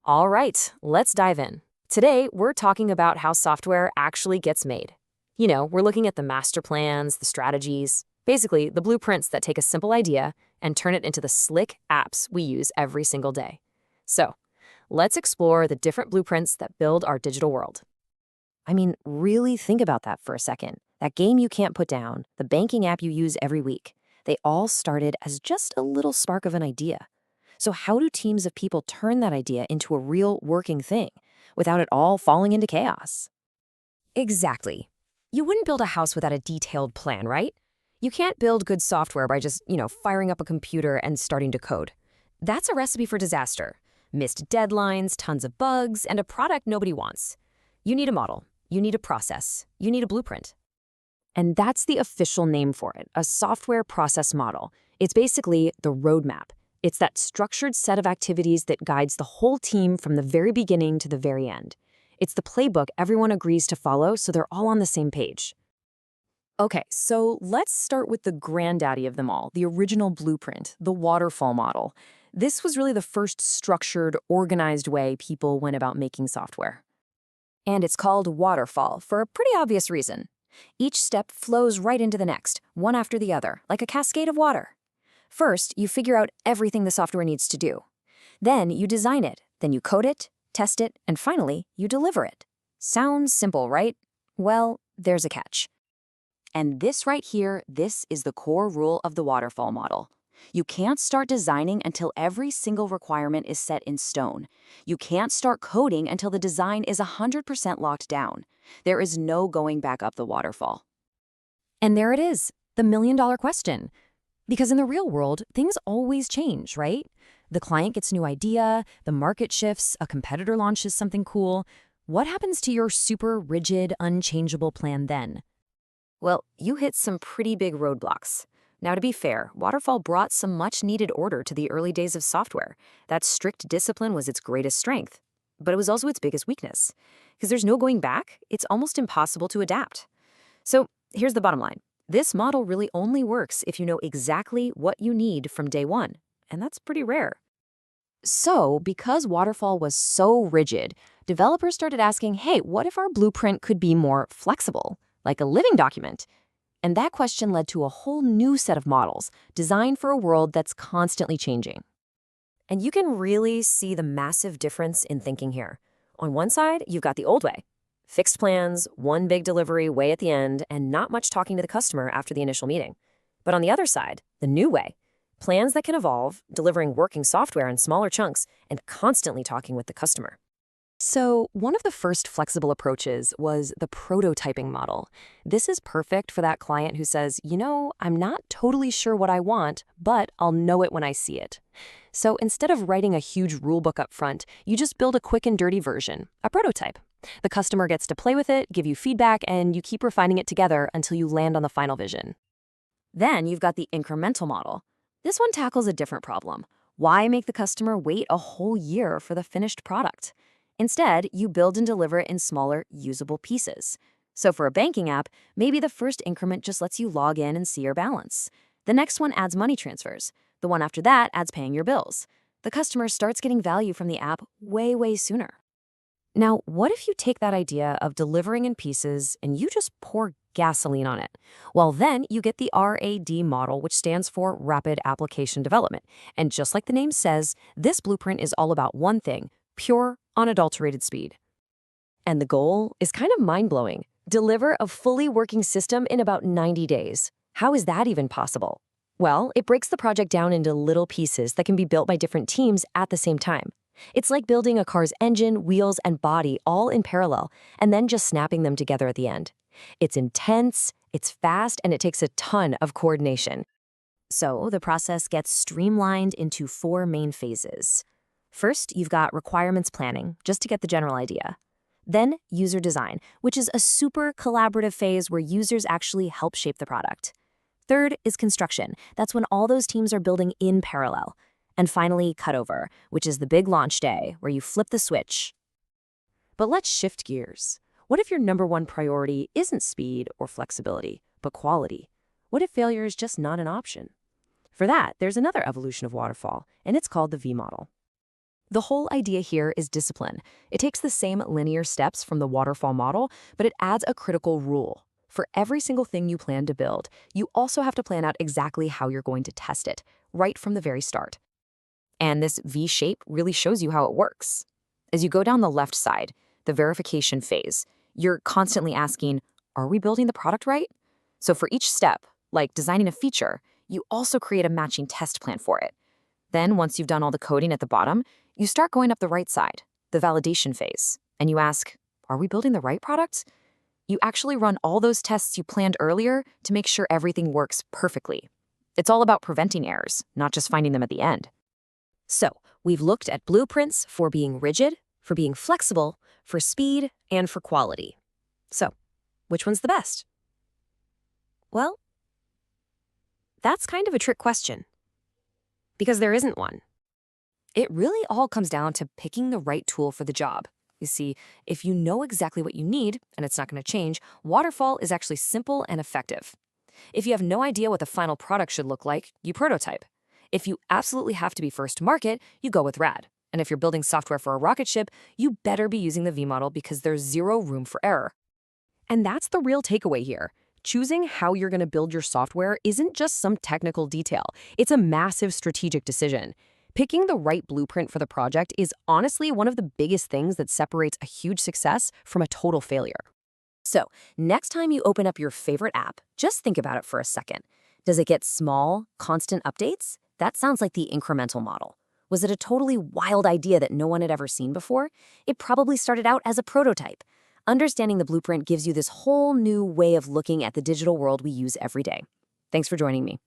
All right, let's dive in. Today, we're talking about how software actually gets made. We're looking at the master plans, the strategies, basically the blueprints that take a simple idea and turn it into the slick apps we use every single day. So, let's explore the different blueprints that build our digital world. I mean, really think about that for a second. That game you can't put down, the banking app you use every week, they all started as just a little spark of an idea. So how do teams of people turn that idea into a real working thing without it all falling into chaos? Exactly. You wouldn't build a house without a detailed plan, right? You can't build good software by just, firing up a computer and starting to code. That's a recipe for disaster. Missed deadlines, tons of bugs, and a product nobody wants. You need a model. You need a process. You need a blueprint. And that's the official name for it, a software process model. It's basically the roadmap. It's that structured set of activities that guides the whole team from the very beginning to the very end. It's the playbook everyone agrees to follow so they're all on the same page. Okay, so let's start with the granddaddy of them all, the original blueprint, the waterfall model. This was really the first structured, organized way people went about making software. And it's called waterfall for a pretty obvious reason. Each step flows right into the next, one after the other, like a cascade of water. First, you figure out everything the software needs to do. Then you design it, then you code it, test it, and finally, you deliver it. Sounds simple, right? Well, there's a catch. And this right here, this is the core rule of the waterfall model. You can't start designing until every single requirement is set in stone. You can't start coding until the design is 100% locked down. There is no going back up the waterfall. And there it is, the million-dollar question. Because in the real world, things always change, right? The client gets a new idea, the market shifts, a competitor launches something cool. What happens to your super rigid, unchangeable plan then? Well, you hit some pretty big roadblocks. Now, to be fair, Waterfall brought some much-needed order to the early days of software. That strict discipline was its greatest strength. But it was also its biggest weakness. Because there's no going back, it's almost impossible to adapt. So here's the bottom line. This model really only works if you know exactly what you need from day one, and that's pretty rare. So, because Waterfall was so rigid, developers started asking, hey, what if our blueprint could be more flexible, like a living document? And that question led to a whole new set of models designed for a world that's constantly changing. And you can really see the massive difference in thinking here. On one side, you've got the old way. Fixed plans, one big delivery way at the end, and not much talking to the customer after the initial meeting. But on the other side, the new way. Plans that can evolve, delivering working software in smaller chunks, and constantly talking with the customer. So, one of the first flexible approaches was the prototyping model. This is perfect for that client who says, I'm not totally sure what I want, but I'll know it when I see it. So instead of writing a huge rulebook up front, you just build a quick and dirty version, a prototype. The customer gets to play with it, give you feedback, and you keep refining it together until you land on the final vision. Then you've got the incremental model. This one tackles a different problem. Why make the customer wait a whole year for the finished product? Instead, you build and deliver it in smaller, usable pieces. So for a banking app, maybe the first increment just lets you log in and see your balance. The next one adds money transfers. The one after that adds paying your bills. The customer starts getting value from the app way sooner. Now, what if you take that idea of delivering in pieces and you just pour gasoline on it? Well, then you get the RAD model, which stands for Rapid Application Development. And just like the name says, this blueprint is all about one thing: pure, unadulterated speed. And the goal is kind of mind-blowing. Deliver a fully working system in about 90 days. How is that even possible? Well, it breaks the project down into little pieces that can be built by different teams at the same time. It's like building a car's engine, wheels, and body all in parallel, and then just snapping them together at the end. It's intense, it's fast, and it takes a ton of coordination. So the process gets streamlined into 4 main phases. First, you've got requirements planning, just to get the general idea. Then, user design, which is a super collaborative phase where users actually help shape the product. Third is construction. That's when all those teams are building in parallel. And finally, cutover, which is the big launch day where you flip the switch. But let's shift gears. What if your number one priority isn't speed or flexibility, but quality? What if failure is just not an option? For that, there's another evolution of Waterfall, and it's called the V model. The whole idea here is discipline. It takes the same linear steps from the waterfall model, but it adds a critical rule. For every single thing you plan to build, you also have to plan out exactly how you're going to test it, right from the very start. And this V shape really shows you how it works. As you go down the left side, the verification phase, you're constantly asking, are we building the product right? So for each step, like designing a feature, you also create a matching test plan for it. Then once you've done all the coding at the bottom, you start going up the right side, the validation phase, and you ask, are we building the right product? You actually run all those tests you planned earlier to make sure everything works perfectly. It's all about preventing errors, not just finding them at the end. So, we've looked at blueprints for being rigid, for being flexible, for speed, and for quality. So, which one's the best? Well, that's kind of a trick question, because there isn't one. It really all comes down to picking the right tool for the job. You see, if you know exactly what you need, and it's not going to change, Waterfall is actually simple and effective. If you have no idea what the final product should look like, you prototype. If you absolutely have to be first to market, you go with RAD. And if you're building software for a rocket ship, you better be using the V model because there's zero room for error. And that's the real takeaway here. Choosing how you're going to build your software isn't just some technical detail. It's a massive strategic decision. Picking the right blueprint for the project is honestly one of the biggest things that separates a huge success from a total failure. So, next time you open up your favorite app, just think about it for a second. Does it get small, constant updates? That sounds like the incremental model. Was it a totally wild idea that no one had ever seen before? It probably started out as a prototype. Understanding the blueprint gives you this whole new way of looking at the digital world we use every day. Thanks for joining me.